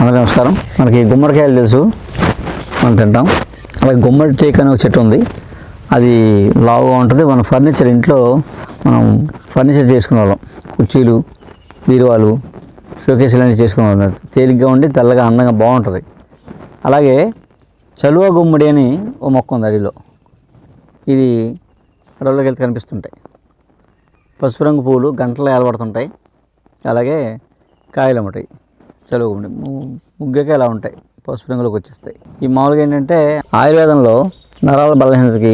అందరికీ నమస్కారం. మనకి గుమ్మడికాయలు తెలుసు, మనం తింటాం. అలాగే గుమ్మడి టేక్ అనే ఒక చెట్టు ఉంది. అది లావుగా ఉంటుంది. మన ఫర్నిచర్ ఇంట్లో మనం ఫర్నిచర్ చేసుకునే వాళ్ళం. కుర్చీలు, బీరువాలు, షోకేసులు అన్నీ చేసుకునే వాళ్ళం. తేలిగ్గా ఉండి తెల్లగా అందంగా బాగుంటుంది. అలాగే చలువ గుమ్మడి అని ఓ మొక్క ఉంది అడవిలో. ఇది అడవుల్లోకి వెళ్తే కనిపిస్తుంటాయి. పసుపు రంగు పూలు గంటలు ఏలబడుతుంటాయి. అలాగే కాయలు అమ్మటాయి. చలువ గుమ్మడి ముగ్గకే ఎలా ఉంటాయి, పసుపు రంగులోకి వచ్చేస్తాయి. ఈ మామూలుగా ఏంటంటే ఆయుర్వేదంలో నరాల బలహీనతకి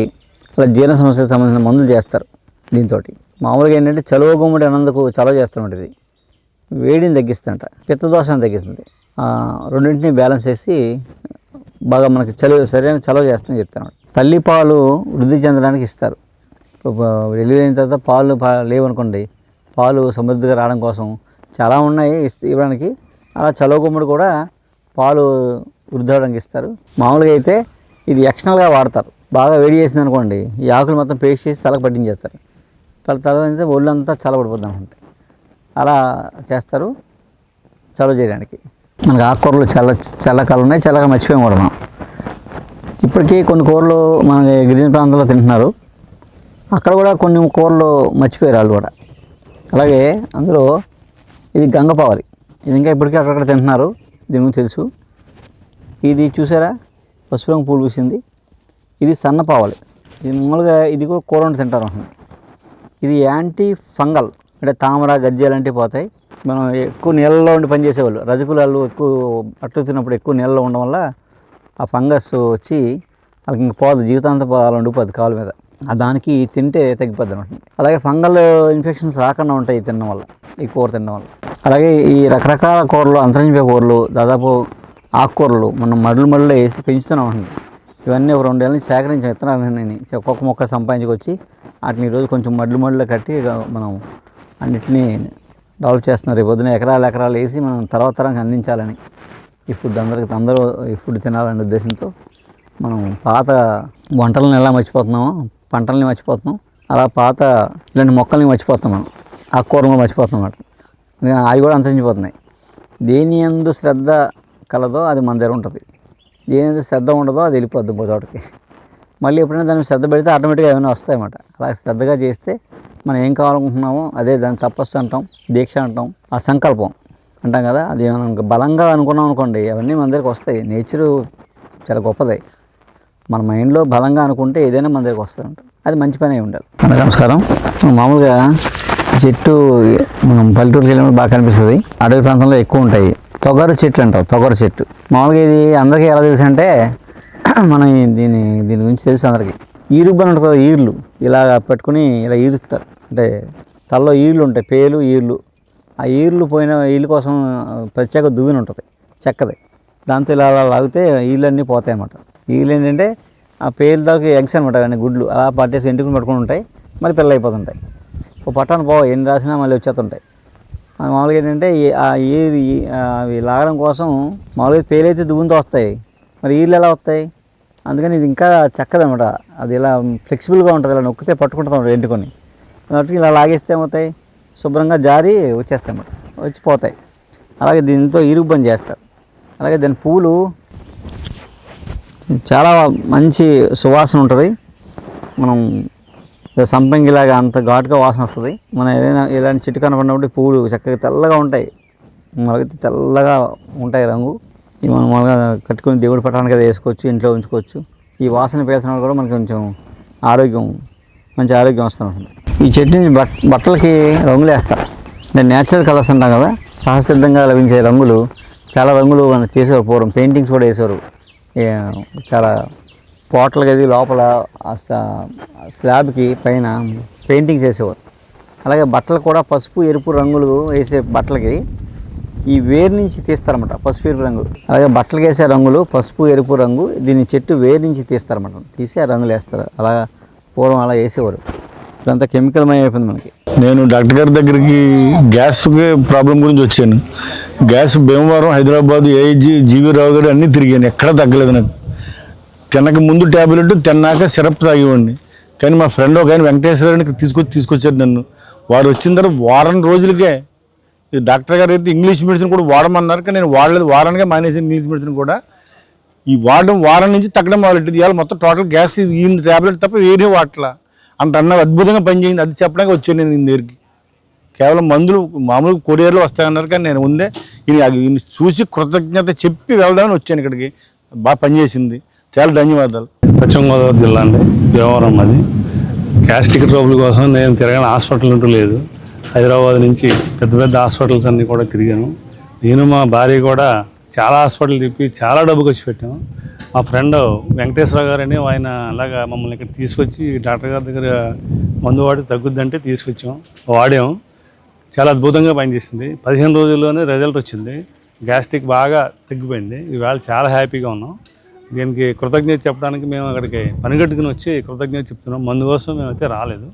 అలా జీర్ణ సమస్యలకు సంబంధించిన మందులు చేస్తారు. దీంతో మామూలుగా ఏంటంటే చలువ గుమ్మడి అన్నందుకు చలవ చేస్తుంటుంది. ఇది వేడిని తగ్గిస్తుంట, పిత్తదోషాన్ని తగ్గిస్తుంది. రెండింటిని బ్యాలెన్స్ చేసి బాగా మనకి సరైన చలవ చేస్తుందని చెప్తాను. తల్లిపాలు వృద్ధి చెందడానికి ఇస్తారు. డెలివరీ అయిన తర్వాత పాలు లేవనుకోండి, పాలు సమృద్ధిగా రావడం కోసం చాలా ఉన్నాయి ఇవ్వడానికి. అలా చలువ గుమ్మడి కూడా పాలు వృద్ధి అవడానికి ఇస్తారు. మామూలుగా అయితే ఇది ఎక్స్టర్నల్గా వాడతారు. బాగా వేడి చేసింది అనుకోండి, ఈ ఆకులు మొత్తం పేస్ట్ చేసి తలకు పట్టించేస్తారు. తల అయితే ఒళ్ళంతా చల్లబడిపోద్ది అనుకుంటే అలా చేస్తారు చలువ చేయడానికి. మనకి ఆకుకూరలు చల్లకాలు ఉన్నాయి, చల్లగా మర్చిపోయాం కూడా మనం. ఇప్పటికీ కొన్ని కూరలు మన గిరిజన ప్రాంతంలో తింటున్నారు. అక్కడ కూడా కొన్ని కూరలు మర్చిపోయారు వాళ్ళు కూడా. అలాగే అందులో ఇది గంగపావలి. ఇది ఇంకా ఇప్పటికీ అక్కడక్కడ తింటున్నారు. దీని గురించి తెలుసు. ఇది చూసారా, పసుపు రంగు పూలు పూసింది. ఇది సన్నపావలి. ఇది మామూలుగా ఇది కూడా కూర వండి తింటారు అనుకోండి. ఇది యాంటీ ఫంగల్, అంటే తామర గజ్జి అలాంటివి పోతాయి. మనం ఎక్కువ నీళ్ళలో ఉండి పనిచేసేవాళ్ళు, రజకులాళ్ళు ఎక్కువ అట్టు తిన్నప్పుడు ఎక్కువ నీళ్ళలో ఉండడం వల్ల ఆ ఫంగస్ వచ్చి వాళ్ళకి ఇంక పోదు, జీవితాంతం అలా ఉండిపోద్ది కాలు మీద. దానికి తింటే తగ్గిపోద్ది అనమాట. అలాగే ఫంగల్ ఇన్ఫెక్షన్స్ రాకుండా ఉంటాయి ఈ తినడం వల్ల, ఈ కూర తినడం వల్ల. అలాగే ఈ రకరకాల కూరలు, అంతరించిపోయే కూరలు, దాదాపు ఆకుకూరలు మనం మడులు వేసి పెంచుతున్నాం అండి. ఇవన్నీ ఒక 2 ఏళ్ళ నుంచి సేకరించిన విత్తనాలని ఒక్కొక్క మొక్క సంపాదించుకొచ్చి వాటిని ఈరోజు కొంచెం మడులు కట్టి మనం అన్నిటినీ డెవలప్ చేస్తున్నారు. రేపు పొద్దున ఎకరాలు వేసి మనం తర్వాత తరానికి అందించాలని, ఈ ఫుడ్ అందరూ ఈ ఫుడ్ తినాలనే ఉద్దేశంతో మనం పాత వంటలను ఎలా మర్చిపోతున్నామో పంటలని మర్చిపోతున్నాం, అలా పాత ఇలాంటి మొక్కల్ని మర్చిపోతున్నాం. మనం ఆకుకూరలు మర్చిపోతున్నాం అన్నమాట. అవి కూడా అంతరించిపోతున్నాయి. దేని యందు శ్రద్ధ కలదో అది మన దగ్గర ఉంటుంది. దేని యందు శ్రద్ధ ఉండదో అది వెళ్ళిపోద్ది ఇంకో చోటకి. మళ్ళీ ఎప్పుడైనా దాన్ని శ్రద్ధ పెడితే ఆటోమేటిక్గా ఏమైనా వస్తాయన్నమాట. అలా శ్రద్ధగా చేస్తే మనం ఏం కావాలనుకుంటున్నామో అదే దాన్ని తపస్సు అంటాం, దీక్ష అంటాం, ఆ సంకల్పం అంటాం కదా. అది మనం బలంగా అనుకున్నాం అనుకోండి, అవన్నీ మన దగ్గరికి వస్తాయి. నేచరు చాలా గొప్పది. మన మైండ్లో బలంగా అనుకుంటే ఏదైనా మన దగ్గరికి వస్తుందంట. అది మంచి పని అయి ఉండాలి. నమస్కారం. మామూలుగా చెట్టు మనం పల్లెటూరుకి వెళ్ళినప్పుడు బాగా కనిపిస్తుంది. అడవి ప్రాంతంలో ఎక్కువ ఉంటాయి. తొగరు చెట్లు అంటారు, తొగరు చెట్టు. మామూలుగా ఇది అందరికీ ఎలా తెలుసు అంటే మనం దీని గురించి తెలుసు అందరికీ. ఈరుబ్బని ఉంటుంది, ఈర్లు ఇలా పెట్టుకుని ఇలా ఈరుస్తారు. అంటే తలలో ఈర్లు ఉంటాయి, పేలు ఈర్లు. ఆ ఈర్లు పోయిన ఈళ్ళ కోసం ప్రత్యేక దువ్వెన ఉంటుంది, చెక్కది. దాంతో ఇలా లాగితే ఈళ్ళన్నీ పోతాయి అన్నమాట. ఈళ్ళు ఏంటంటే ఆ పేలు దాకా ఎగ్స్ అనమాట, అవన్నీ గుడ్లు అలా పట్టేసి ఎంటుకుని పట్టుకుని ఉంటాయి, మళ్ళీ పిల్లలు అయిపోతుంటాయి. ఓ పట్టాను పోవు, ఎన్ని రాసినా మళ్ళీ వచ్చేస్తుంటాయి. మామూలుగా ఏంటంటే అవి లాగడం కోసం మామూలుగా పేలైతే దువ్వుతో వస్తాయి, మరి ఈళ్ళు ఎలా వస్తాయి? అందుకని ఇది ఇంకా చక్కదనమాట. అది ఇలా ఫ్లెక్సిబుల్గా ఉంటుంది, ఇలా నొక్కితే పట్టుకుంటుంది ఎంటుకొని. కాబట్టి ఇలా లాగేస్తే ఏమవుతాయి, శుభ్రంగా జారి వచ్చేస్తాయి అన్నమాట, వచ్చిపోతాయి. అలాగే దీంతో ఈరుబ్బని చేస్తారు. అలాగే దాని పూలు చాలా మంచి సువాసన ఉంటుంది. మనం సంపంగిలాగా అంత ఘాటుగా వాసన వస్తుంది. మనం ఏదైనా ఇలాంటి చెట్టు కనపడినప్పుడు పూలు చక్కగా తెల్లగా ఉంటాయి, మొలగైతే తెల్లగా ఉంటాయి రంగు. ఇవి మనం మొలగా కట్టుకుని దేవుడి పటానికి అది వేసుకోవచ్చు, ఇంట్లో ఉంచుకోవచ్చు. ఈ వాసన పీల్చడం కూడా మనకి కొంచెం మంచి ఆరోగ్యం వస్తుంది. ఈ చెట్టుని బట్టలకి రంగులు వేస్తారు. అంటే నేచురల్ కలర్స్ అంటాం కదా, సహసిద్ధంగా లభించే రంగులు. చాలా రంగులు మనం చేసేవారు పూర్వం. పెయింటింగ్స్ కూడా వేసేవారు. చాలా పోటల గది లోపల స్లాబ్కి పైన పెయింటింగ్స్ వేసేవారు. అలాగే బట్టలు కూడా పసుపు ఎరుపు రంగులు వేసే బట్టలకి ఈ వేరు నుంచి తీస్తారన్నమాట, పసుపు ఎరుపు రంగు. అలాగే బట్టలకి వేసే రంగులు పసుపు ఎరుపు రంగు, దీన్ని చెట్టు వేరు నుంచి తీస్తారన్నమాట. తీసి ఆ రంగులు వేస్తారు. అలా పూర్వం అలా వేసేవారు. ఇదంతా కెమికల్మయం అయిపోయింది మనకి. నేను డాక్టర్ గారి దగ్గరికి గ్యాస్ ప్రాబ్లం గురించి వచ్చాను. Gas Bhimavaram, Hyderabad, AIG, GV Rao garu అన్నీ తిరిగాను, ఎక్కడా తగ్గలేదు నాకు. తినక ముందు ట్యాబ్లెట్, తిన్నాక సిరప్ తాగివ్వండి. కానీ మా ఫ్రెండ్ ఒక ఆయన వెంకటేశ్వరరావుని తీసుకొచ్చారు నన్ను. వాడు వచ్చిన తర్వాత వారం రోజులకే ఈ డాక్టర్ గారు అయితే ఇంగ్లీష్ మెడిసిన్ కూడా వాడమన్నారు, కానీ నేను వాడలేదు. వారానికే మానేసి ఇంగ్లీష్ మెడిసిన్ కూడా ఈ వారం నుంచి తగ్గడం మొదలెట్టింది. ఇవాళ మొత్తం టోటల్ గ్యాస్ ఈ ట్యాబ్లెట్ తప్ప వేరే వాటలా అంత అద్భుతంగా పనిచేయింది. అది చెప్పడానికి వచ్చాను నేను ఈయన దగ్గరికి. కేవలం మందులు మామూలు కొరియర్లో వస్తాయన్నారు, కానీ నేను ఉందే ఈయన చూసి కృతజ్ఞత చెప్పి వెళ్దామని వచ్చాను ఇక్కడికి. బాగా పనిచేసింది, చాలా ధన్యవాదాలు. పశ్చిమ గోదావరి జిల్లా అండి, భీమవరం. అది గ్యాస్ట్రిక్ ట్రబుల్ కోసం నేను తిరగని హాస్పిటల్ అంటూ లేదు. హైదరాబాద్ నుంచి పెద్ద పెద్ద హాస్పిటల్స్ అన్నీ కూడా తిరిగాను. నేను మా భార్య కూడా చాలా హాస్పిటల్ తిప్పి చాలా డబ్బు ఖర్చు పెట్టాము. మా ఫ్రెండ్ వెంకటేశ్వర గారు అని ఆయన అలాగా మమ్మల్ని ఇక్కడ తీసుకొచ్చి డాక్టర్ గారి దగ్గర మందు వాడి తగ్గుద్దంటే తీసుకొచ్చాం, వాడాము. చాలా అద్భుతంగా పనిచేసింది. 15 రోజుల్లోనే రిజల్ట్ వచ్చింది. గ్యాస్ట్రిక్ బాగా తగ్గిపోయింది. ఇవాళ చాలా హ్యాపీగా ఉన్నాం. దీనికి కృతజ్ఞత చెప్పడానికి మేము అక్కడికి పనిగట్టుకుని వచ్చి కృతజ్ఞత చెప్తున్నాం. మందు కోసం మేమైతే రాలేదు.